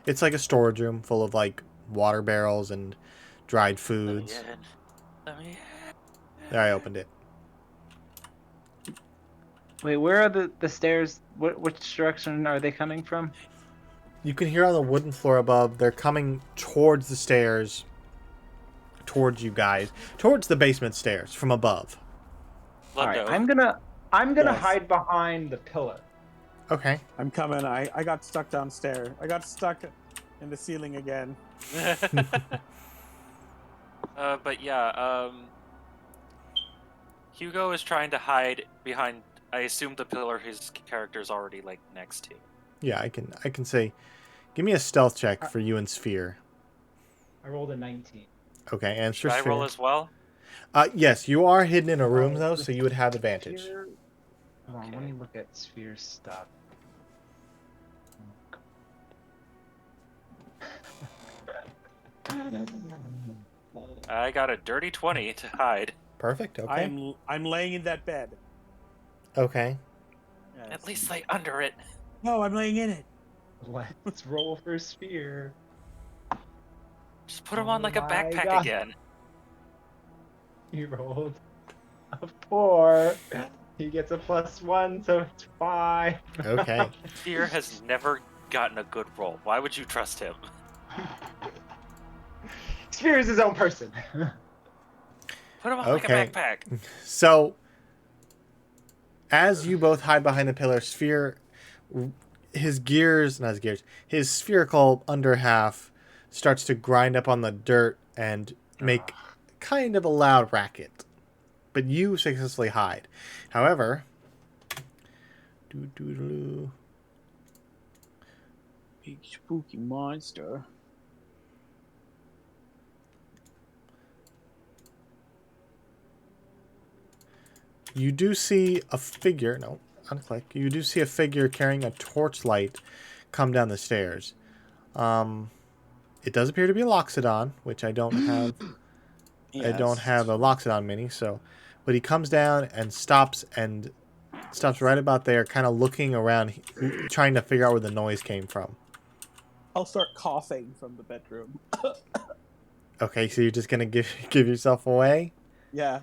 It's like a storage room full of like water barrels and dried Let me foods. in. Let me There, I opened it. Wait, where are the stairs? Which direction are they coming from? You can hear on the wooden floor above, they're coming towards the stairs, towards you guys, towards the basement stairs from above. All right, Lundo. I'm gonna Yes. hide behind the pillar. Okay. I'm coming. I got stuck downstairs. I got stuck in the ceiling again. But yeah, Hugo is trying to hide behind, I assume, the pillar his character's already like next to. Yeah, I can say, give me a stealth check for you and Sphere. I rolled a 19. Okay, and for Should I roll Sphere. as well? Yes, you are hidden in a room Oh, though, the so you would have advantage. Sphere... Hold on, let Okay. me look at Sphere stuff. I got a dirty 20 to hide. Perfect. Okay. I'm laying in that bed. Okay. Yes. At least lay under it. No, I'm laying in it. Let's roll for Sphere. Just put him on like a Oh my backpack God. again. He rolled a 4. He gets a +1, so it's 5. Okay. Fear has never gotten a good roll. Why would you trust him? Sphere is his own person. Put him on like a Okay. backpack. So, as you both hide behind the pillar, Sphere, his spherical under half starts to grind up on the dirt and make kind of a loud racket. But you successfully hide. However, Big spooky monster. you do see a figure. No, unclick. You do see a figure carrying a torchlight come down the stairs. It does appear to be a Loxodon, which I don't have. I don't have a Loxodon mini, so. But he comes down and stops right about there, kind of looking around, trying to figure out where the noise came from. I'll start coughing from the bedroom. Okay, so you're just gonna give yourself away? Yeah.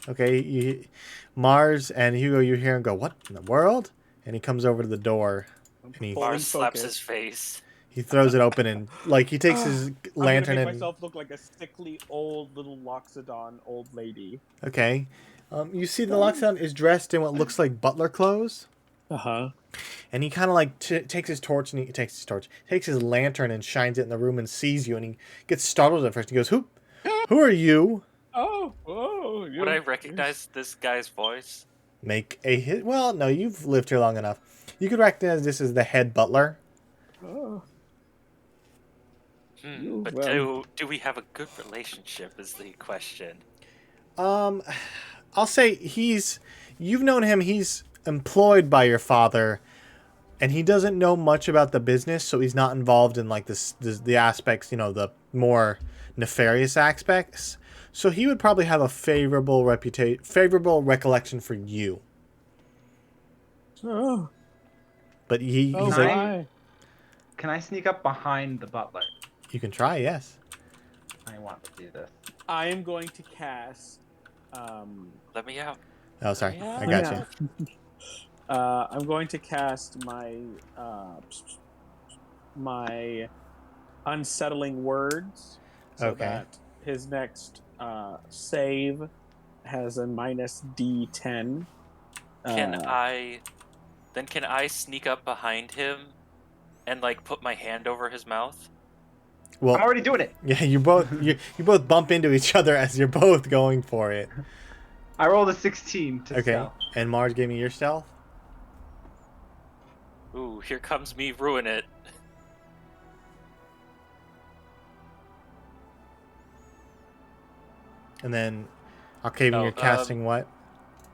Okay, Mars and Hugo, you hear him go, "What in the world?" And he comes over to the door, and he Fully Mars slaps focused. his face. throws it open, and like he takes his lantern I'm gonna make and myself look like a sickly old little Loxodon old lady. okay, you see the Loxodon is dressed in what looks like butler clothes. Uh-huh. And he kind of like takes his lantern and shines it in the room and sees you, and he gets startled at first. He goes, "Who are you?" Oh, Would I recognize this guy's voice? Make a hit. Well, no, you've lived here long enough. You could recognize this as the head butler. Oh. But well. do we have a good relationship is the question. I'll say you've known him. He's employed by your father, and he doesn't know much about the business, so he's not involved in like the aspects, the more nefarious aspects. So he would probably have a favorable recollection for you. Oh. But he's My. Can I sneak up behind the butler? you can try, yes. I want to do this. I am going to cast. Let me out. Oh, sorry, Yeah. I got you. I'm going to cast my unsettling words, so Okay. that his next save has a minus D10. Can I sneak up behind him and like put my hand over his mouth? Well, I'm already doing it. yeah, you both bump into each other as you're both going for it. I rolled a 16 to Okay, stealth. and Mars gave me your stealth. Ooh, here comes me ruin it. And then, Octavian, you're casting what?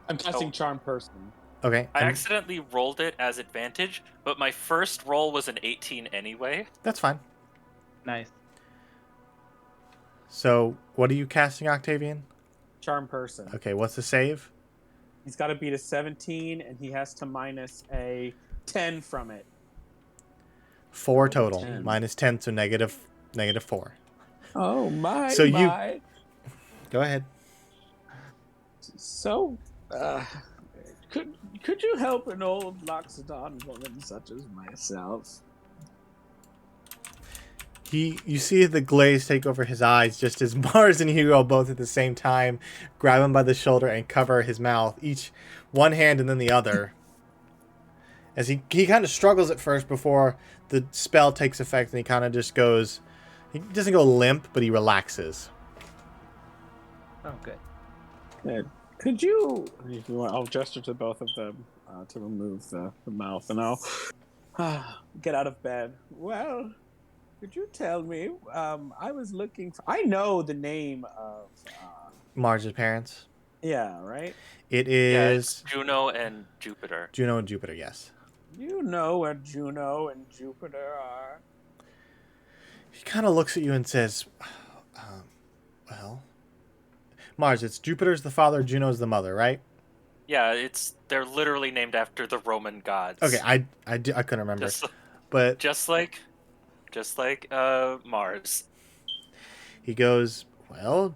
I'm casting Charm Person. Okay, I accidentally rolled it as advantage, but my first roll was an 18 anyway. that's fine. Nice. So, what are you casting, Octavian? Charm Person. Okay, what's the save? He's got to beat a 17, and he has to minus a 10 from it. 4 total. 10. Minus 10, so -4. Oh my! So you- my. Go ahead. So, could you help an old Loxodon woman such as myself? You see the glaze take over his eyes just as Mars and Hugo both at the same time grab him by the shoulder and cover his mouth, each one hand and then the other. As he kind of struggles at first before the spell takes effect, and he kind of just goes, he doesn't go limp, but he relaxes. Oh, good. Could you? If you want, I'll gesture to both of them to remove the mouth, and I'll get out of bed. Well, could you tell me? I was looking for. I know the name of. Mars' parents. Yeah, right. It Yeah, is it's Juno and Jupiter. Juno and Jupiter, yes. You know where Juno and Jupiter are. He kind of looks at you and says, well, Mars, it's Jupiter's the father, Juno's the mother, right? Yeah, they're literally named after the Roman gods. Okay, I couldn't remember. But just like Mars. he goes, well,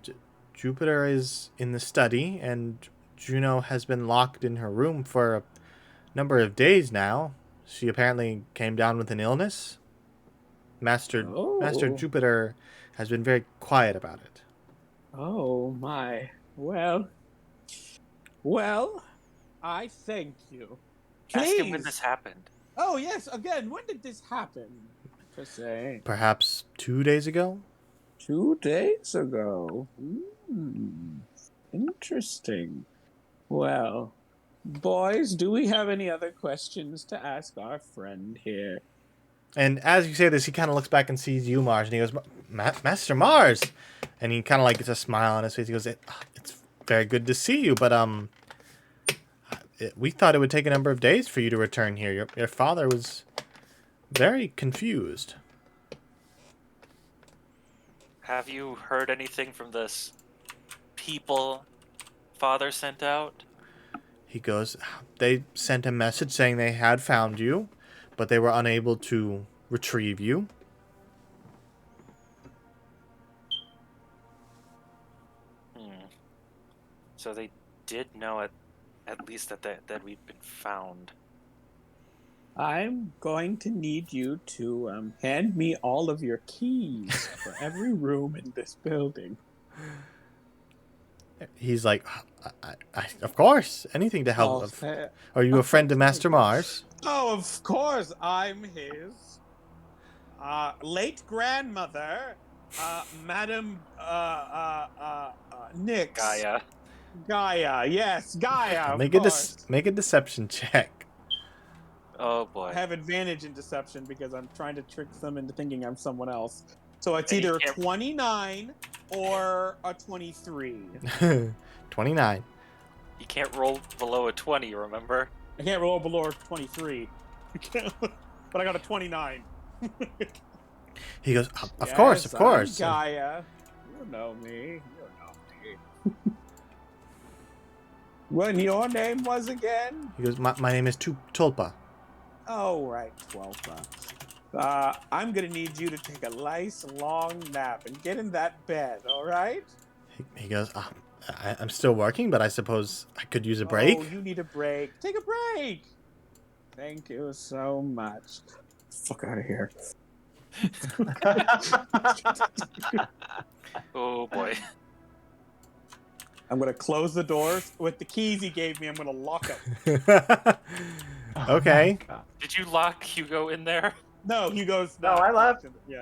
Jupiter is in the study, and Juno has been locked in her room for a number of days now. She apparently came down with an illness. Master Jupiter has been very quiet about it. Oh my. Well, I thank you. Ask him when Please. this happened. Oh yes, again, when did this happen? To say Perhaps 2 days ago? 2 days ago. Interesting. Well, boys, do we have any other questions to ask our friend here? And as you say this, he kind of looks back and sees you, Mars, and he goes, Master Mars! And he kind of like gets a smile on his face. He goes, it's very good to see you, but we thought it would take a number of days for you to return here. Your father was very confused. Have you heard anything from this people father sent out? He goes, they sent a message saying they had found you, but they were unable to retrieve you. So they did know at least that we'd been found. I'm going to need you to hand me all of your keys for every room in this building. He's like, of course, anything to help. Are you a friend of Master Mars? Oh, of course, I'm his late grandmother, Madam Nix. Gaia, yes, Gaia. Make a deception check. Oh boy. I have advantage in deception because I'm trying to trick them into thinking I'm someone else. So it's either a 29 or a 23. 29. You can't roll below a 20, remember? I can't roll below a 23. But I got a 29. He goes, of course. I'm Gaia. You know me. What your name was again? He goes, my name is Tulpa. Oh, right, Twelpa. I'm gonna need you to take a nice long nap and get in that bed, all right? He goes, I'm still working, but I suppose I could use a break. Oh, you need a break. Take a break. Thank you so much. Fuck out of here. Oh boy. I'm gonna close the doors with the keys he gave me. I'm gonna lock them. Okay. Did you lock Hugo in there? No, Hugo's. No, I left. Yeah.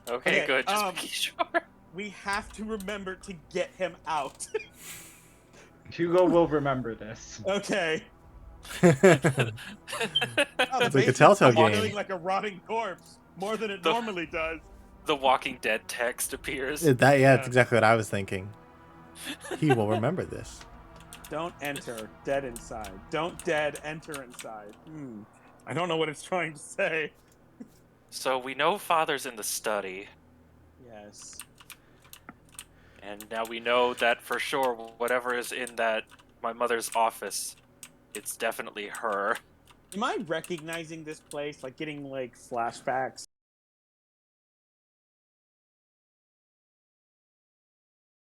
Okay, good. Just making sure. We have to remember to get him out. Hugo will remember this. Okay. It's like a Telltale game. Feeling like a rotting corpse more than it normally does. The Walking Dead text appears. That's exactly what I was thinking. He will remember this. Don't enter. Dead inside. Don't dead. Enter inside. I don't know what it's trying to say. So we know Father's in the study. Yes. And now we know that for sure whatever is in my mother's office, it's definitely her. Am I recognizing this place? Like getting like flashbacks